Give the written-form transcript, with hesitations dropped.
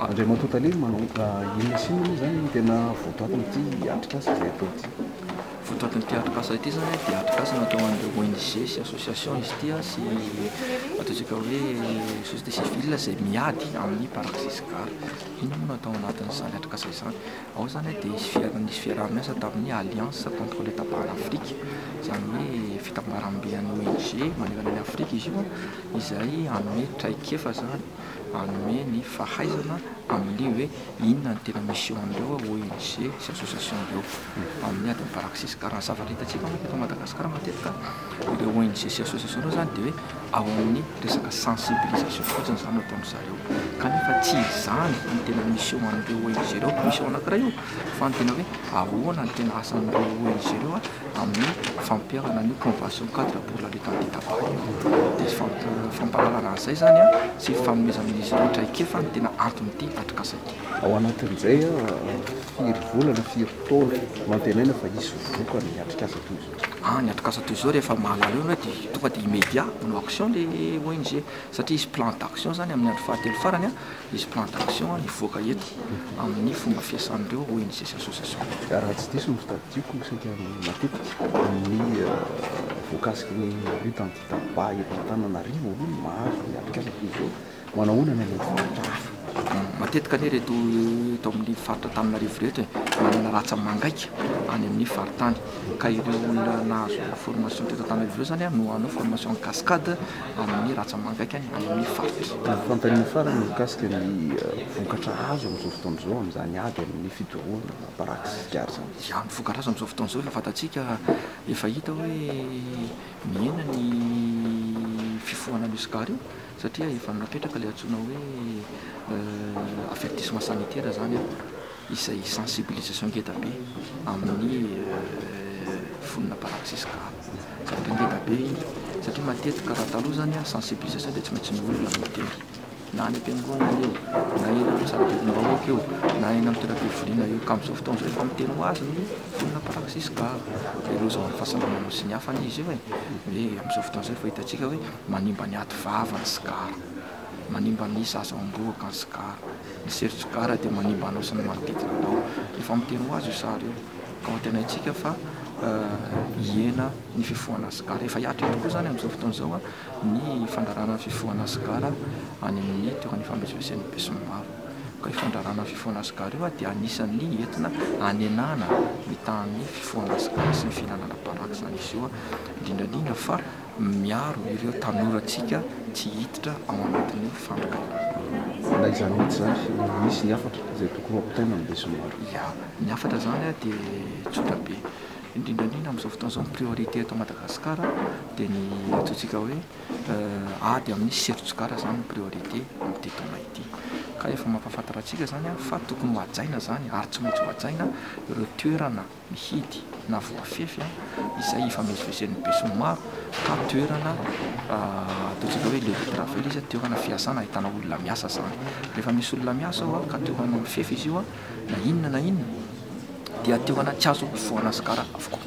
Andray Matotale manao inona sy inona zany tena voatoato amin'ity atrikasa izay atao ity. Voatoatin'ity atrikasa ity zany dia atrikasa natao an'ireo ONG sy association izy ity sy ataontsika hoe société civile izay miady amin'ny paroxysme gare. Ino moa natao anatin'izany atrikasa izany? Ao zany dia nisy fiaraha-miasa tamin'ny Alliance contre le tabac en Afrique, izany hoe fitambaram-be an'ny ONG manerana ny Afrika izy io, izay hanome traikefa zany hanome ny fahaizana amin'ny hoe inona ny tena mission andreo ONG sy association ireo amin'ny adiny paroxysme gare. Raha zavatra hitantsika eto Madagasikara matetika ireo ONG sy association ireo zany dia hoe ao amin'ny resaka sensibilisation fotsiny zany ataony zareo, kanefa tsy izany ny tena mission an'ireo ONG ireo, mission anankiray io, fa ny tena hoe ahoana ny tena asan'ireo ONG ireo amin'ny fampiarana ny convention cadre pour la lutte anti-tabac. Dia fampalalana an'izay zany sy fanomezana amin'izy ireo traikefa ny tena anton'ity atrikasa ity. Ao anatin'izay firy volana firy taona mantenaina fa hisy voka ny atrikasa toy izao. Ny atrikasa toy izao rehefa mahalala eo dia tonga dia immédiat manao action le ONG, satria isy plan d'action zany amin'ny andro fahatelo farany isy plan d'action nivoaka eto amin'ny fomba fiasan'ireo ONG sy association. Raha tsy diso ny fitadidiako isika matetika amin'ny voakasiky ny lutte anti-tabac eto Antananarivo aloha mahazo ny atrikasa toy izao, manahoana ny faritra hafa? Matetika anie reto eto amin'ny faritra Antananarivo reto manana ratsa mangaika any amin'ny faritany, ka ireo olona nahazo formation teto Antananarivo zany no hanao formation cascade amin'ny ratsa mangaika any amin'ny faritra. Fanontaniana farany mikasika ny vokatra azo amin'izao fotoana izao amin'izany ady amin'ny fidorohana paroxysme gare zany. Ny vokatra azo amin'izao fotoana izao efa fantatsika, efa hita hoe mihena ny fifohana an'io sigara io, satria efa napetraka ilay antsoina hoe avertissement sanitaire zany izay sensibilisation ngeda be amin'ny fonina paroxysme gare. Satria ngeda be satria matetika raha taloha zany sensibilisation dia tsy maintsy ny olona miteny na any am-piangonana eo, na eny amin'ny sarabebona vahoaka eo, na eny amin'ny toeram-pivoriana eo, ka amin'izao fotoana izao efa miteny ho azy ny fonina paroxysme gare. Ireo zao amin'ny fahasalamana sy ny hafa izy io hoe amin'izao fotoana izao efa hitantsika hoe manimba ny aty vava ny sigara, manimba ny zaza amboaka ny sigara, ny serosigara dia manimba anao sy ny manodidina anao, efa miteny ho azy io sary io. Ka ho tena itsika fa hiena ny fifohana sigara, efa hiatra tokoa zany amin'izao fotoana izao ny fandrarana ny fifohana sigara any amin'ny toerana ifamezivezen'ny be sy ny maro. Ka ifandrarana ny fifohana sigara io dia anisan'ny entina hanenana mitahan'ny fifohana sigara sy ny fihinanana paraky zany izy io, indrindrandrindra fa miaro ireo tanorantsika tsy hiditra ao anatin'ny fandrakana. Na izany mihitsy zany misy ny hafatra izay tokony ampitaina amin'ny be sy ny maro. Ya, ny hafatra zany dia tsotra be, indrindrandrindra amin'izao fotoana izao ny priorité eto Madagasikara dia ny ataontsika hoe ady amin'ny serosigara zany ny priorité amin'ity taona ity. Ka efa mampahafantatra antsika zany fa tokony ho hajaina zany ary tsy maintsy ho hajaina ireo toerana mihidy na voafefy izay ifamezivezen'ny be sy ny maro, ka toerana ataontsika hoe lieu de travail izy, toerana fiasana ahitana olona miasa zany. Rehefa misy olona miasa ao ka toerana mifefy izy io na inona dia toerana tsy azo fifohana sigara avokoa.